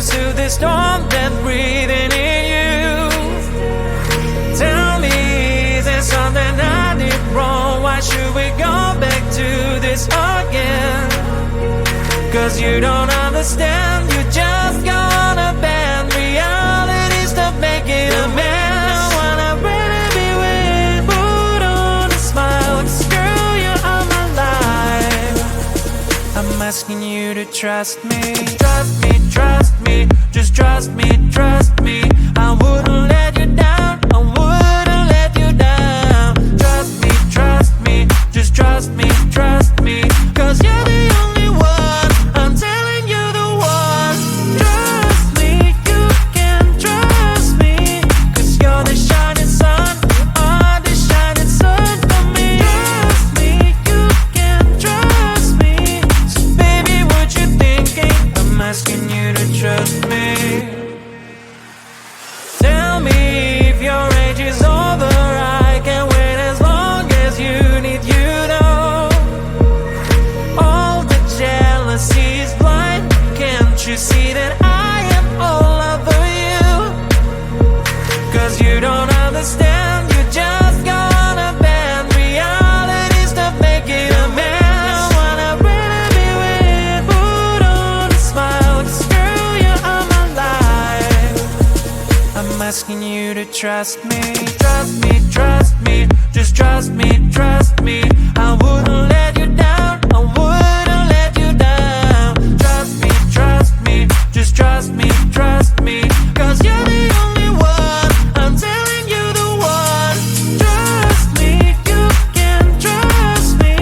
close to the storm that's breathing in you. Tell me, is there something I did wrong? Why should we go back to this again? Cause you don't understand, you just gonna bend realities to make it a mess. Wanna really be with, put on a smile, screw you on my life. I'm asking you to trust me, trust me, trust me, just trust me, trust me. I wouldn't let you down, I wouldn't let you down. Trust me, just trust me, trust me. Cause you're the only one, I'm telling you the one. Trust me, you can trust me. Cause you're the shining sun, are the shining sun for me. Trust me, you can trust me. So baby, what you thinking? I'm asking you to trust me. Tell me if your age is over, I can wait as long as you need, you know. All the jealousy is blind, can't you see that I am all over you? Cause you don't understand, you just gonna bend realities to make it a mess. Wanna really be with, put on a smile, screw you on my life. I'm asking you to trust me, trust me, trust me, just trust me, trust me. I wouldn't let you down, I wouldn't let you down. Trust me, just trust me, trust me. Cause you're the only one, I'm telling you the one. Trust me, you can trust me.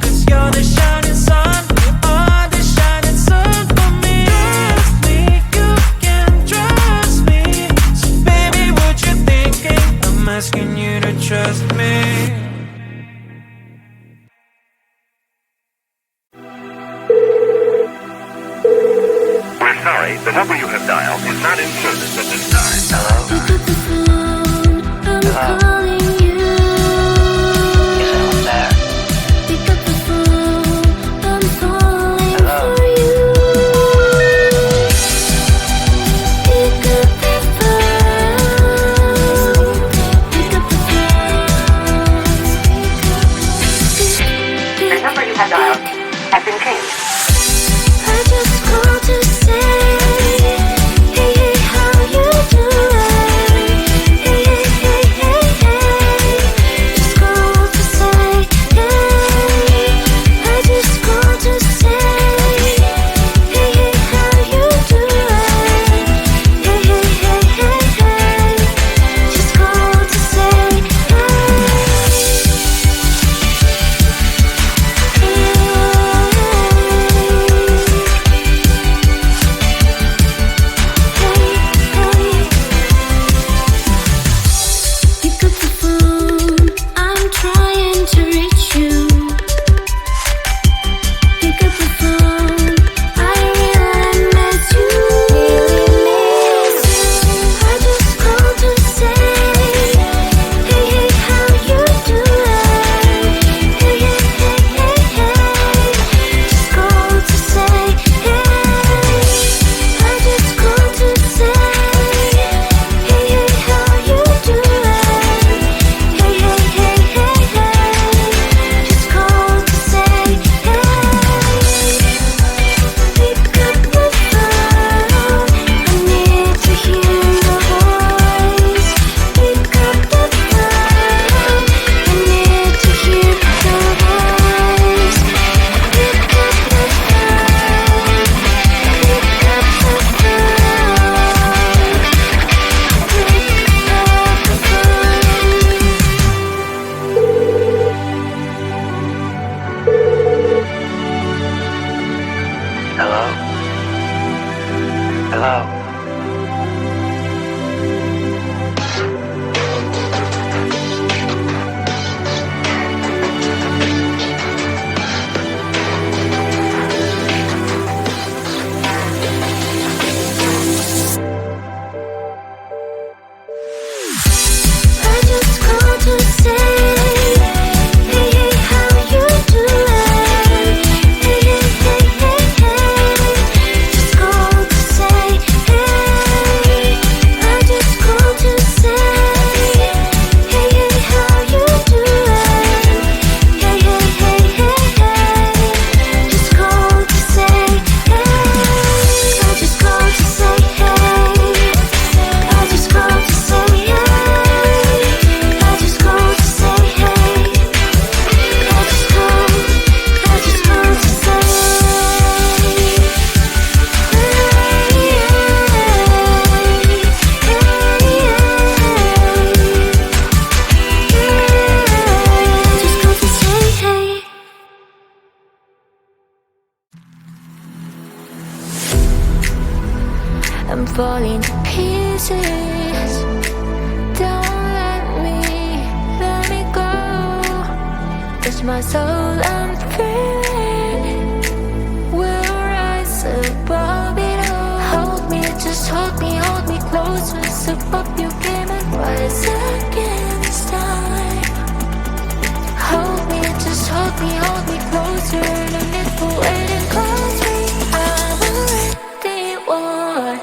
Cause you're the shining sun, are the shining sun for me. Trust me, you can trust me. So baby, what you thinking? I'm asking you to trust me. We're sorry, the number you have dialed is not in service at this time. Hello? Pick up the phone, I'm calling you. Is anyone there? Pick up the phone, I'm falling for you. Pick up the phone, pick up the phone. The number you have dialed has been changed. I just called to say, hey, hey, how you doing? Hey, hey, hey, hey, hey. Just called to say, hey. I just called to say, hey, hey, how you doing? Hey, hey, hey, hey, hey. Just called to say, hey. falling to pieces. Don't let me go. Touch my soul, I'm feeling. We'll rise above it all. Hold me, just hold me closer. Step up your game and rise again this time. Hold me, just hold me closer. No need for waiting, 'cause I'm already one.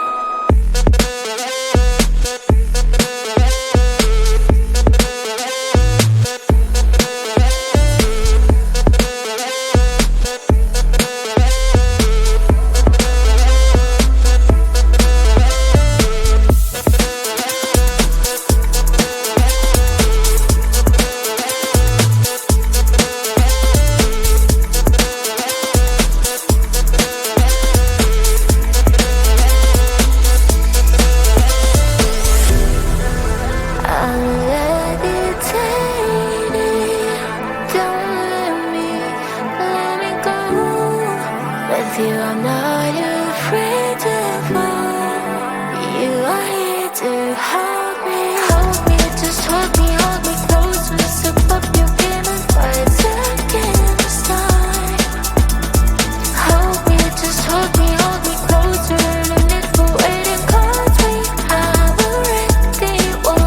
I'm not afraid to fall. You are here to help me. Hold me, just hold me closer. Step up your game and fight again this time. Hold me, just hold me closer. No need for waiting, 'cause we have already won.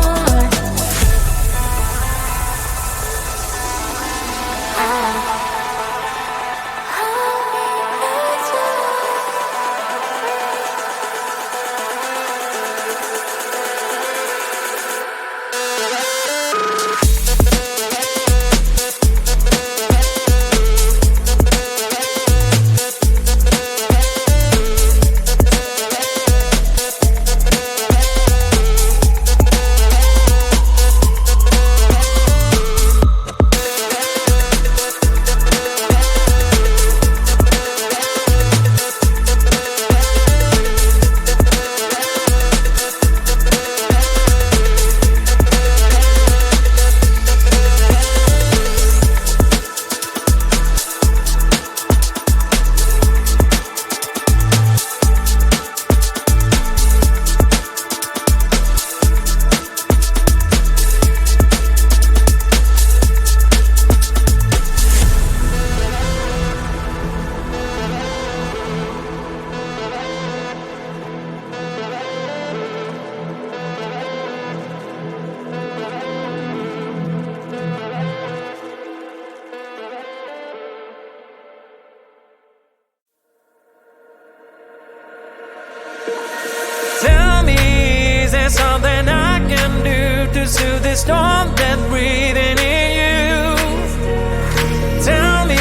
Tell me, is there something I can do to soothe this storm that's breathing in you? Tell me,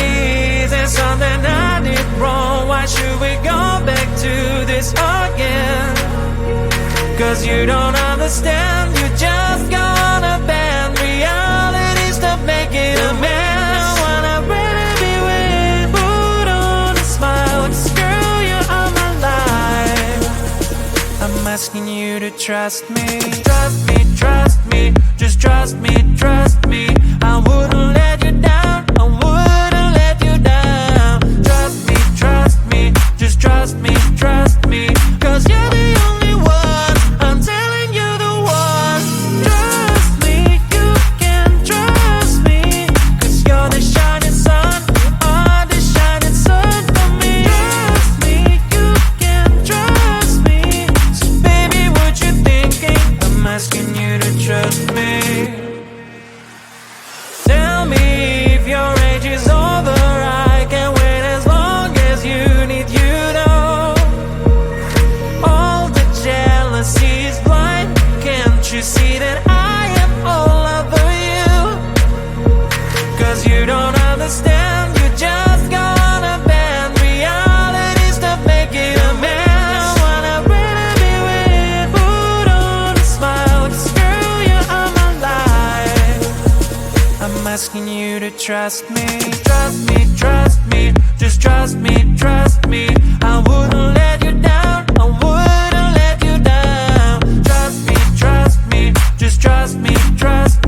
is there something I did wrong? Why should we go back to this again? 'Cause you don't understand, you just gonna bend realities to make it a mess. Wanna really be with, put on a smile, girl, you are my life. I'm asking you to trust me, trust me, just trust me, trust me. I wouldn't let you down, I wouldn't let you down. Trust me, just trust me, 'cause you're the only one, I'm telling you the one. Trust me, you can trust me, 'cause you're the shining sun, are the shining sun for me. Trust me, you can trust me, so baby, what you thinking? I'm asking you to trust me. Tell me if your age is over, I can wait as long as you need, you know. All the jealousy is blind, can't you see that I am all over you? 'Cause you don't understand, you just gonna bend realities to make it a mess. Wanna really be with, put on a smile, 'cause girl, you are my life. I'm asking you to trust me, just trust me. I wouldn't let you down, I wouldn't let you down. Trust me, just trust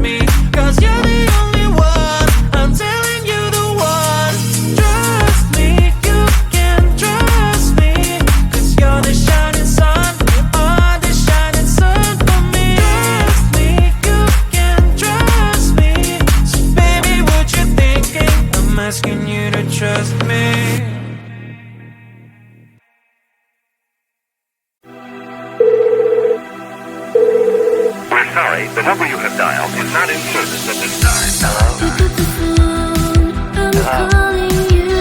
me, 'cause you're the only one, I'm telling you the one. Trust me, you can trust me, 'cause you're the shining sun, calling you.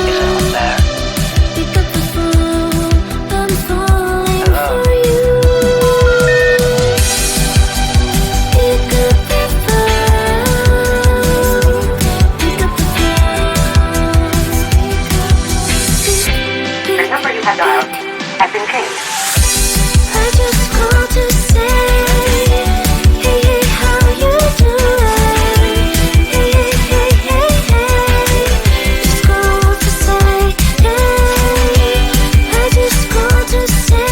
Is anyone there? Pick up the phone, I'm falling for you. Pick up the phone, pick up the phone. The number you have dialed has been changed. I just called to say, hey, hey, how you doing? Hey, hey, hey, hey, hey. Just called to say, hey. I just called to say,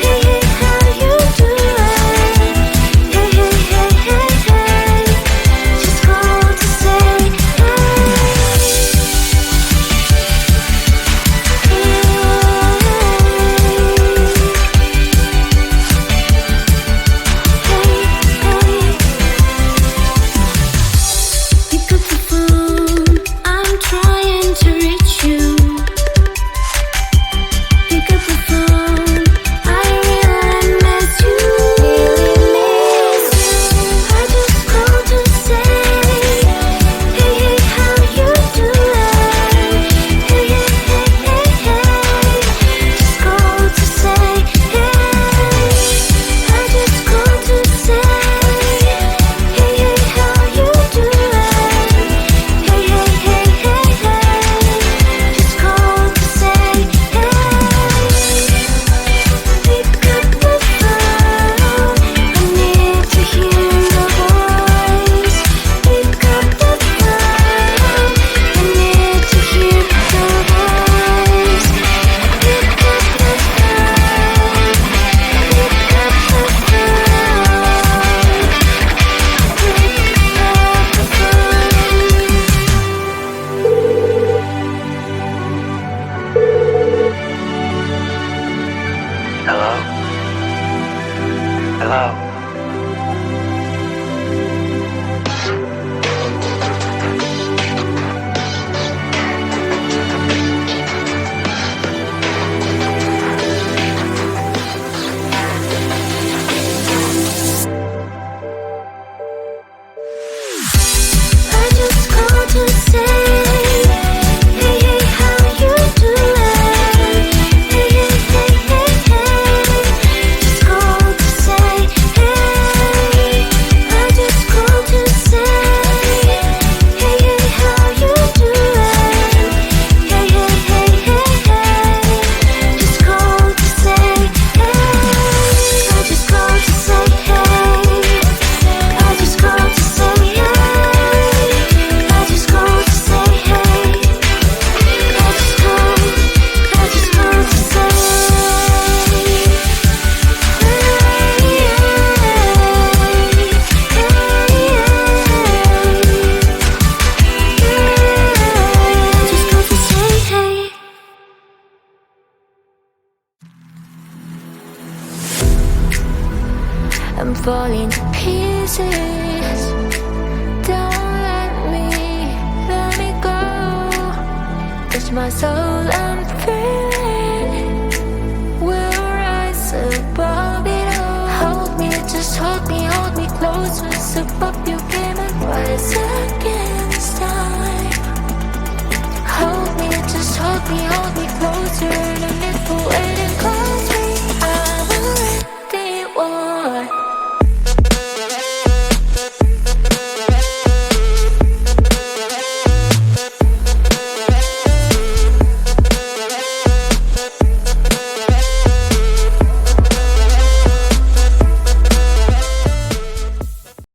hey, hey, how you doing? Hey, hey, hey, hey, hey. Just called to say, pick up the phone, I'm trying to reach you. Pick up the phone, I really miss you. I just called to say, hey, hey, how you doing? Hey, hey, hey, hey, hey. Just called to say, hey. I just called to say, hey, hey, how you doing? Hey, hey, hey, hey, hey. Just called to say, hey. Pick up the phone, I need to hear your voice. Pick up the phone, I need to hear your voice. Pick up the phone, pick up the Hello? Hello? I just called to say, hey, hey, how you doing? Hey, hey, hey, hey, hey. Just called to say, hey. I just called to say, hey, hey, how you doing? Hey, hey, hey, hey, hey. Just called to say, hey. I just called to say, hey. I just called to say, hey. I just called to say, hey. I just called to say, I just called to say, hey. I'm falling to pieces. Don't let me go. Touch my soul, I'm feeling. We'll rise above it all. Hold me, just hold me closer. Step up your game and rise again this time. Hold me, just hold me